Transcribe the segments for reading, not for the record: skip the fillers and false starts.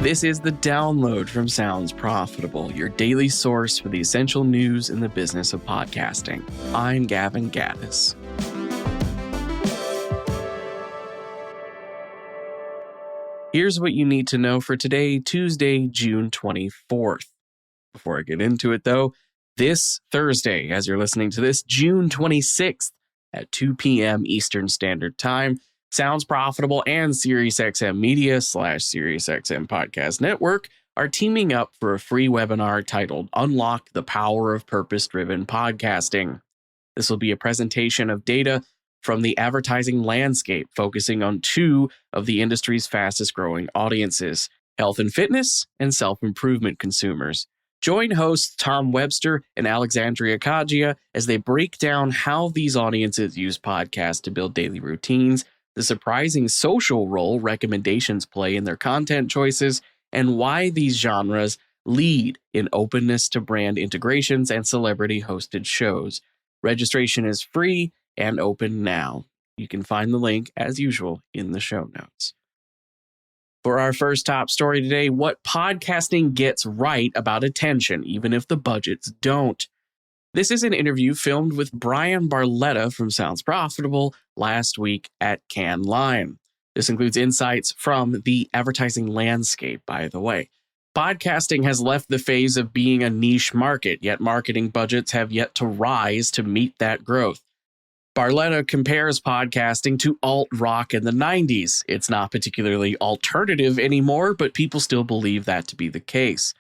This is the download from Sounds Profitable, your daily source for the essential news in the business of podcasting. I'm Gavin Gaddis. Here's what you need to know for today, Tuesday, June 24th. Before I get into it, though, this Thursday, as you're listening to this, June 26th at 2 p.m. Eastern Standard Time, Sounds Profitable and SiriusXM Media / SiriusXM Podcast Network are teaming up for a free webinar titled Unlock the Power of Purpose-Driven Podcasting. This will be a presentation of data from the advertising landscape, focusing on two of the industry's fastest growing audiences, health and fitness and self-improvement consumers. Join hosts Tom Webster and Alexandria Kajia as they break down how these audiences use podcasts to build daily routines, the surprising social role recommendations play in their content choices, and why these genres lead in openness to brand integrations and celebrity-hosted shows. Registration is free and open now. You can find the link, as usual, in the show notes. For our first top story today, what podcasting gets right about attention, even if the budgets don't. This is an interview filmed with Brian Barletta from Sounds Profitable last week at Cannes Lion. This includes insights from the advertising landscape, by the way. Podcasting has left the phase of being a niche market, yet marketing budgets have yet to rise to meet that growth. Barletta compares podcasting to alt-rock in the 90s. It's not particularly alternative anymore, but people still believe that to be the case.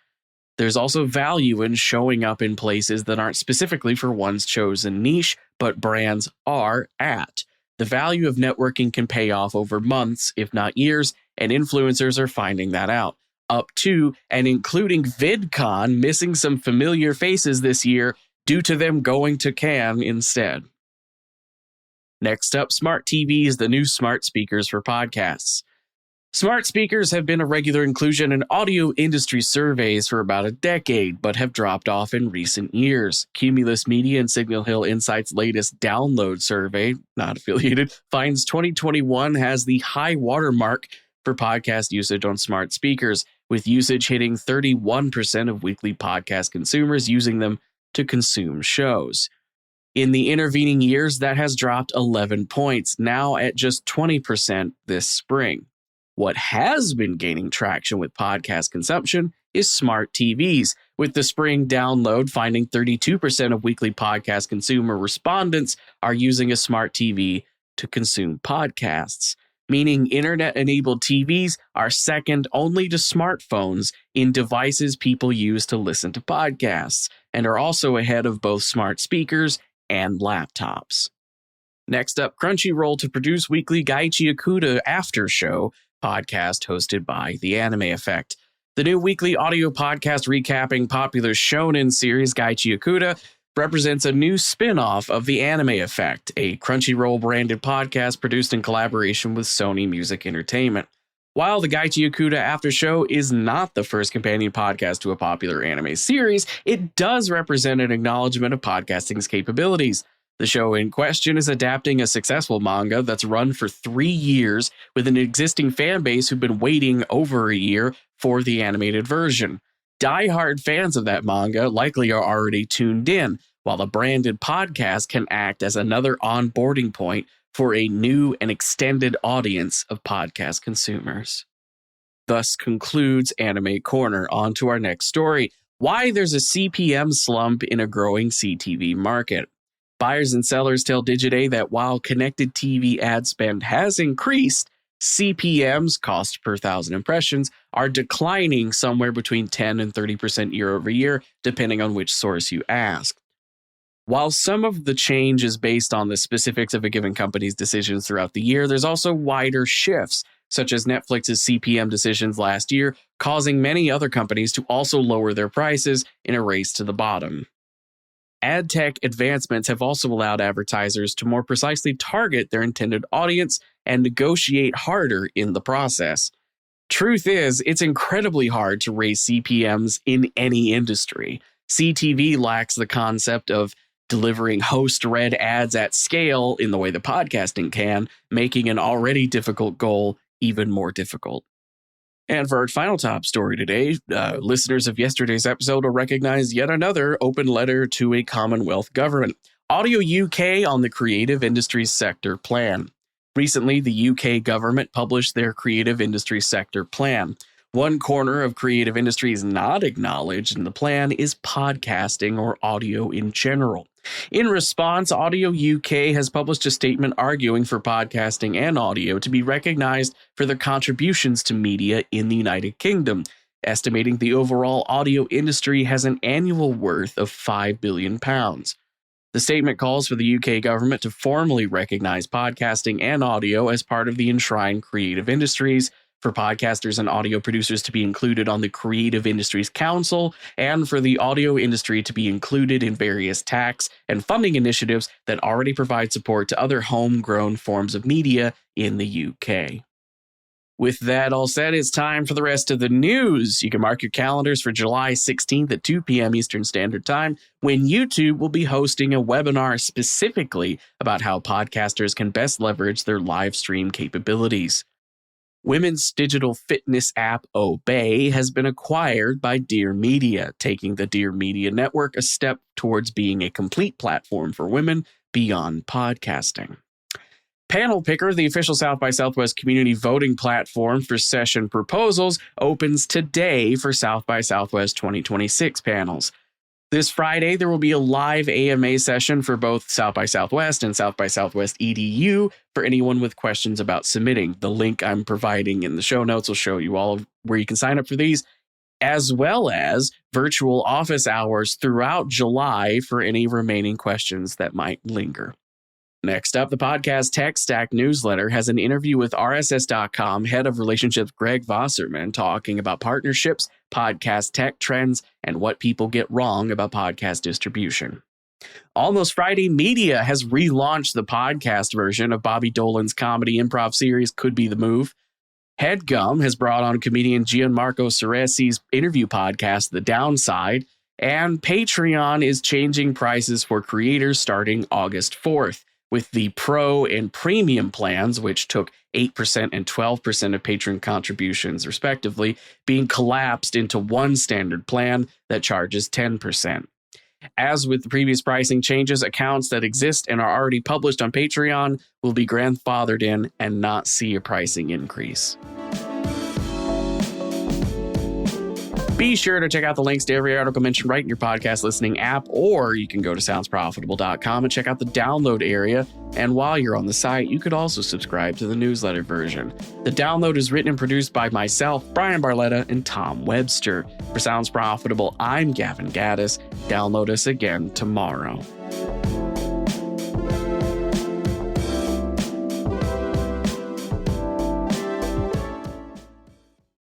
There's also value in showing up in places that aren't specifically for one's chosen niche, but brands are at. The value of networking can pay off over months, if not years, and influencers are finding that out. Up to and including VidCon missing some familiar faces this year due to them going to Cannes instead. Next up, smart TVs, the new smart speakers for podcasts. Smart speakers have been a regular inclusion in audio industry surveys for about a decade, but have dropped off in recent years. Cumulus Media and Signal Hill Insight's latest download survey, not affiliated, finds 2021 has the high watermark for podcast usage on smart speakers, with usage hitting 31% of weekly podcast consumers using them to consume shows. In the intervening years, that has dropped 11 points, now at just 20% this spring. What has been gaining traction with podcast consumption is smart TVs, with the spring download finding 32% of weekly podcast consumer respondents are using a smart TV to consume podcasts, meaning internet-enabled TVs are second only to smartphones in devices people use to listen to podcasts, and are also ahead of both smart speakers and laptops. Next up, Crunchyroll to produce weekly Gaichi Okuda After Show podcast hosted by The Anime Effect. The new weekly audio podcast recapping popular shonen series Gaichi Okuda represents a new spin-off of The Anime Effect, a Crunchyroll-branded podcast produced in collaboration with Sony Music Entertainment. While the Gaichi Okuda After Show is not the first companion podcast to a popular anime series, it does represent an acknowledgement of podcasting's capabilities. The show in question is adapting a successful manga that's run for 3 years with an existing fan base who've been waiting over a year for the animated version. Die-hard fans of that manga likely are already tuned in, while the branded podcast can act as another onboarding point for a new and extended audience of podcast consumers. Thus concludes Anime Corner. On to our next story. Why there's a CPM slump in a growing CTV market. Buyers and sellers tell Digiday that while connected TV ad spend has increased, CPMs, cost per thousand impressions, are declining somewhere between 10 and 30% year over year, depending on which source you ask. While some of the change is based on the specifics of a given company's decisions throughout the year, there's also wider shifts, such as Netflix's CPM decisions last year, causing many other companies to also lower their prices in a race to the bottom. Ad tech advancements have also allowed advertisers to more precisely target their intended audience and negotiate harder in the process. Truth is, it's incredibly hard to raise CPMs in any industry. CTV lacks the concept of delivering host-read ads at scale in the way the podcasting can, making an already difficult goal even more difficult. And for our final top story today, listeners of yesterday's episode will recognize yet another open letter to a Commonwealth government. AudioUK on the creative industries sector plan. Recently, the UK government published their creative industry sector plan. One corner of creative industries not acknowledged in the plan is podcasting or audio in general. In response, AudioUK has published a statement arguing for podcasting and audio to be recognized for their contributions to media in the United Kingdom, estimating the overall audio industry has an annual worth of £5 billion. The statement calls for the UK government to formally recognize podcasting and audio as part of the enshrine creative industries, for podcasters and audio producers to be included on the Creative Industries Council, and for the audio industry to be included in various tax and funding initiatives that already provide support to other homegrown forms of media in the UK. With that all said, it's time for the rest of the news. You can mark your calendars for July 16th at 2 p.m. Eastern Standard Time, when YouTube will be hosting a webinar specifically about how podcasters can best leverage their live stream capabilities. Women's digital fitness app Obey has been acquired by Dear Media, taking the Dear Media network a step towards being a complete platform for women beyond podcasting. Panel Picker, the official South by Southwest community voting platform for session proposals, opens today for South by Southwest 2026 panels. This Friday, there will be a live AMA session for both South by Southwest and South by Southwest EDU for anyone with questions about submitting. The link I'm providing in the show notes will show you all of where you can sign up for these, as well as virtual office hours throughout July for any remaining questions that might linger. Next up, the podcast Tech Stack newsletter has an interview with RSS.com head of relationships Greg Wasserman talking about partnerships, podcast tech trends, and what people get wrong about podcast distribution. Almost Friday Media has relaunched the podcast version of Bobby Dolan's comedy improv series Could Be the Move. HeadGum has brought on comedian Gianmarco Ceresi's interview podcast The Downside, and Patreon is changing prices for creators starting August 4th. With the Pro and Premium plans, which took 8% and 12% of patron contributions respectively, being collapsed into one standard plan that charges 10%. As with the previous pricing changes, accounts that exist and are already published on Patreon will be grandfathered in and not see a pricing increase. Be sure to check out the links to every article mentioned right in your podcast listening app, or you can go to soundsprofitable.com and check out the download area. And while you're on the site, you could also subscribe to the newsletter version. The download is written and produced by myself, Brian Barletta, and Tom Webster. For Sounds Profitable, I'm Gavin Gaddis. Download us again tomorrow.